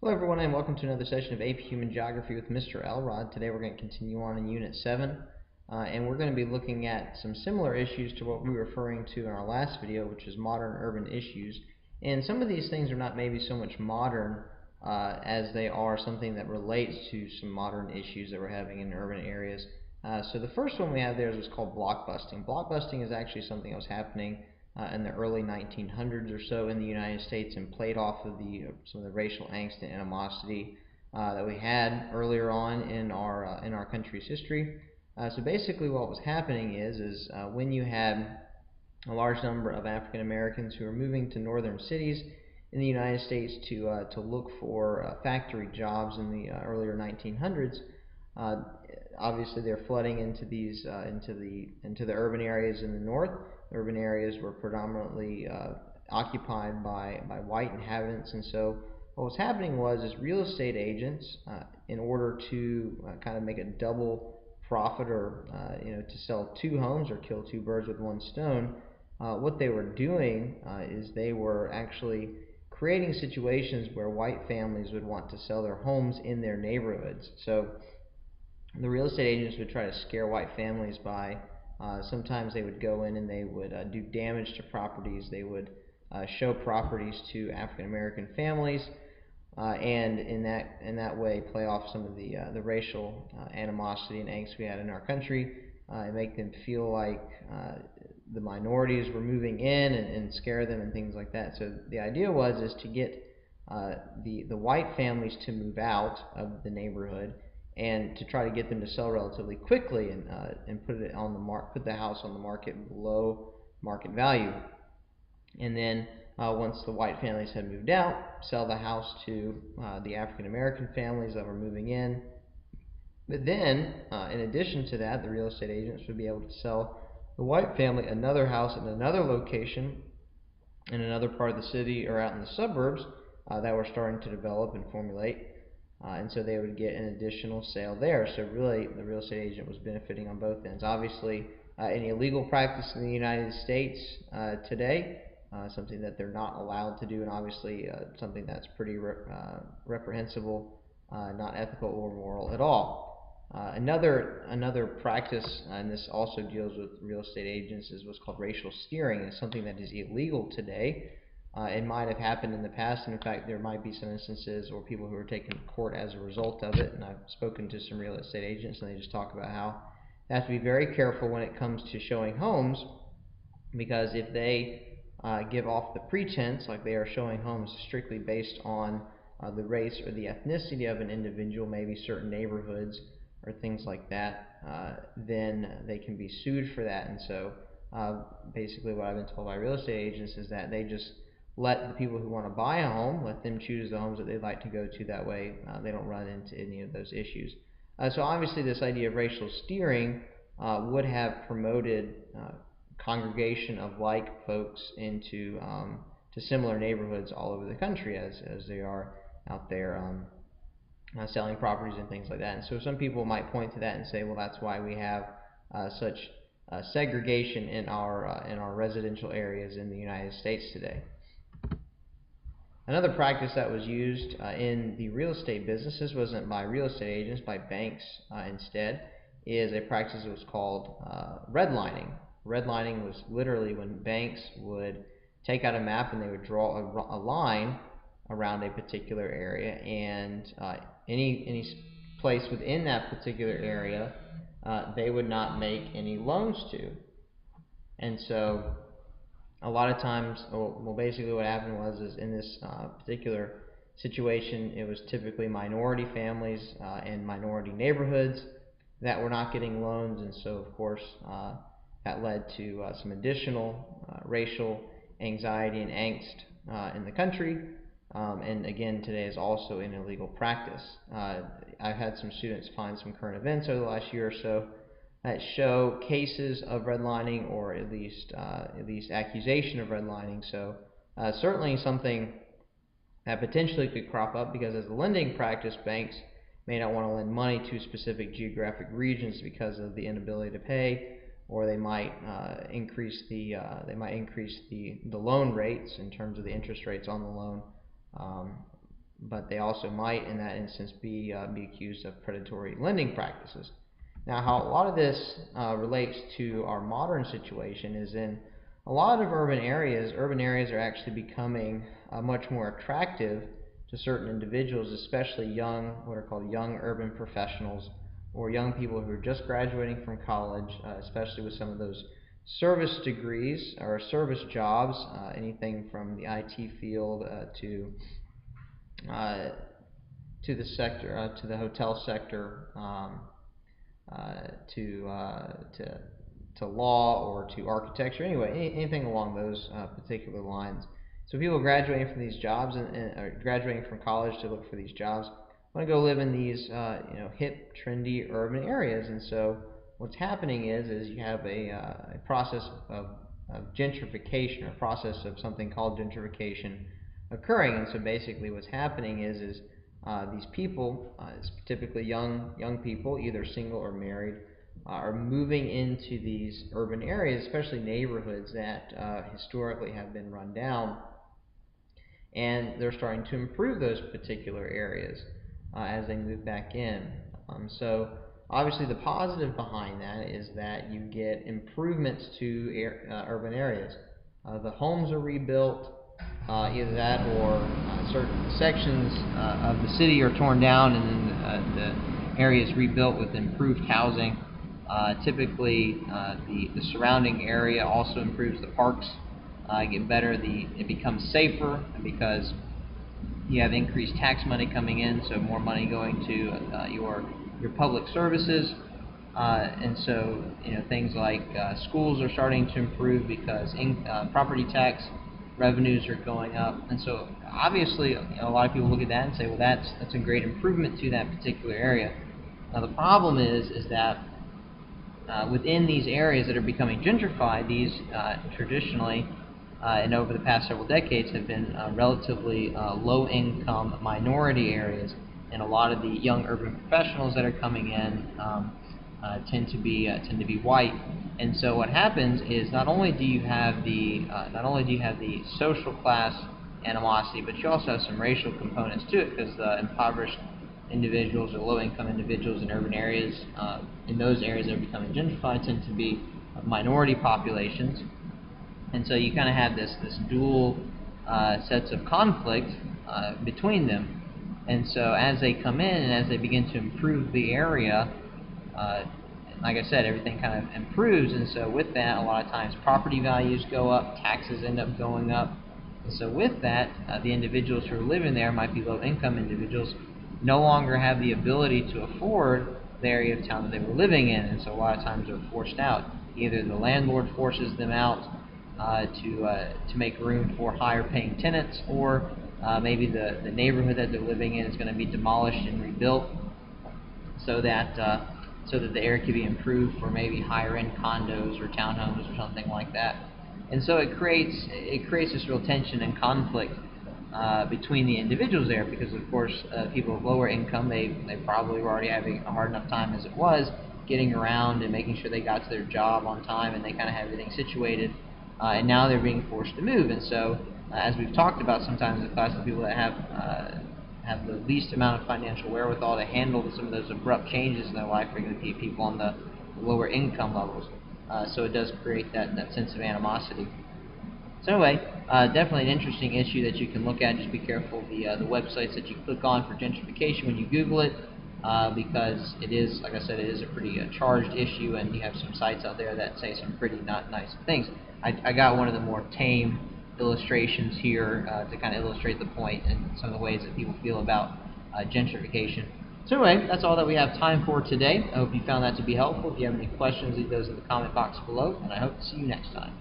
Hello everyone and welcome to another session of AP Human Geography with Mr. Elrod. Today we're going to continue on in Unit 7 and we're going to be looking at some similar issues to what we were referring to in our last video, which is modern urban issues. And some of these things are not maybe so much modern as they are something that relates to some modern issues that we're having in urban areas. So the first one we have there is what's called blockbusting. Blockbusting is actually something that was happening in the early 1900s or so in the United States and played off of some of the racial angst and animosity that we had earlier on in our country's history. So basically what was happening is when you had a large number of African Americans who were moving to northern cities in the United States to look for factory jobs in the earlier 1900s. Obviously, they're flooding into these into the urban areas in the north. Urban areas were predominantly occupied by white inhabitants, and so what was happening was real estate agents, in order to kind of make a double profit, or to sell two homes or kill two birds with one stone, what they were doing is they were actually creating situations where white families would want to sell their homes in their neighborhoods. So the real estate agents would try to scare white families by sometimes they would go in and they would do damage to properties. They would show properties to African American families, and in that way play off some of the racial animosity and angst we had in our country, and make them feel like the minorities were moving in and scare them and things like that. So the idea was to get the white families to move out of the neighborhood and to try to get them to sell relatively quickly and put the house on the market below market value. And then once the white families had moved out, sell the house to the African American families that were moving in. But then, in addition to that, the real estate agents would be able to sell the white family another house in another location in another part of the city or out in the suburbs that were starting to develop and formulate. And so they would get an additional sale there. So really, the real estate agent was benefiting on both ends. Obviously, any illegal practice in the United States today, something that they're not allowed to do, and obviously something that's pretty reprehensible, not ethical or moral at all. Another practice, and this also deals with real estate agents, is what's called racial steering. It's something that is illegal today. It might have happened in the past, and in fact there might be some instances or people who are taken to court as a result of it, and I've spoken to some real estate agents and they just talk about how they have to be very careful when it comes to showing homes, because if they give off the pretense like they are showing homes strictly based on the race or the ethnicity of an individual, maybe certain neighborhoods or things like that, then they can be sued for that. And so basically what I've been told by real estate agents is that they just let the people who want to buy a home, let them choose the homes that they'd like to go to. That way they don't run into any of those issues. So obviously this idea of racial steering would have promoted congregation of like folks into to similar neighborhoods all over the country as they are out there selling properties and things like that. And so some people might point to that and say, well, that's why we have such segregation in our residential areas in the United States today. Another practice that was used in the real estate business, this wasn't by real estate agents, by banks instead, is a practice that was called redlining. Redlining was literally when banks would take out a map and they would draw a line around a particular area, and any place within that particular area they would not make any loans to. And so a lot of times, well, basically what happened was in this particular situation, it was typically minority families and minority neighborhoods that were not getting loans, and so of course that led to some additional racial anxiety and angst in the country, and again today is also an illegal practice. I've had some students find some current events over the last year or so that show cases of redlining, or at least accusation of redlining. So certainly something that potentially could crop up, because as a lending practice, banks may not want to lend money to specific geographic regions because of the inability to pay, or they might increase the loan rates in terms of the interest rates on the loan but they also might, in that instance, be accused of predatory lending practices. Now, how a lot of this relates to our modern situation is in a lot of urban areas are actually becoming much more attractive to certain individuals, especially young, what are called young urban professionals, or young people who are just graduating from college, especially with some of those service degrees or service jobs, anything from the IT field uh, to the sector, to the hotel sector, uh, to, uh, to to law or to architecture. Anyway, anything along those particular lines. So people graduating from these jobs and graduating from college to look for these jobs want to go live in these hip, trendy urban areas. And so what's happening is you have a process of gentrification, or a process of something called gentrification occurring. And so basically what's happening is these people, typically young people, either single or married, are moving into these urban areas, especially neighborhoods that historically have been run down, and they're starting to improve those particular areas as they move back in. So obviously the positive behind that is that you get improvements to urban areas. The homes are rebuilt, either that or certain sections of the city are torn down, and then the area is rebuilt with improved housing. Typically, the surrounding area also improves. The parks get better. It becomes safer because you have increased tax money coming in, so more money going to your public services. And so things like schools are starting to improve because property tax revenues are going up. And so obviously a lot of people look at that and say, well, that's a great improvement to that particular area. Now the problem is that within these areas that are becoming gentrified, these traditionally and over the past several decades have been relatively low-income minority areas, and a lot of the young urban professionals that are coming in tend to be white. And so what happens is not only do you have the social class animosity, but you also have some racial components to it, because the impoverished individuals or low-income individuals in urban areas, in those areas that are becoming gentrified, tend to be minority populations. And so you kind of have this dual sets of conflict between them. And so as they come in and as they begin to improve the area, like I said, everything kind of improves. And so with that, a lot of times property values go up, taxes end up going up. And so with that, the individuals who are living there, might be low-income individuals, no longer have the ability to afford the area of town that they were living in. And so a lot of times they're forced out. Either the landlord forces them out to make room for higher-paying tenants, or maybe the neighborhood that they're living in is going to be demolished and rebuilt so that the area can be improved for maybe higher-end condos or townhomes or something like that. And so it creates this real tension and conflict between the individuals there, because of course people of lower income, they probably were already having a hard enough time as it was getting around and making sure they got to their job on time, and they kind of have everything situated, and now they're being forced to move. And so as we've talked about, sometimes the class of people that have the least amount of financial wherewithal to handle some of those abrupt changes in their life are going to be people on the lower income levels. So it does create that sense of animosity. So anyway, definitely an interesting issue that you can look at. Just be careful of the websites that you click on for gentrification when you Google it, because it is, like I said, it is a pretty charged issue, and you have some sites out there that say some pretty not nice things. I got one of the more tame illustrations here to kind of illustrate the point and some of the ways that people feel about gentrification. So anyway, that's all that we have time for today. I hope you found that to be helpful. If you have any questions, leave those in the comment box below, and I hope to see you next time.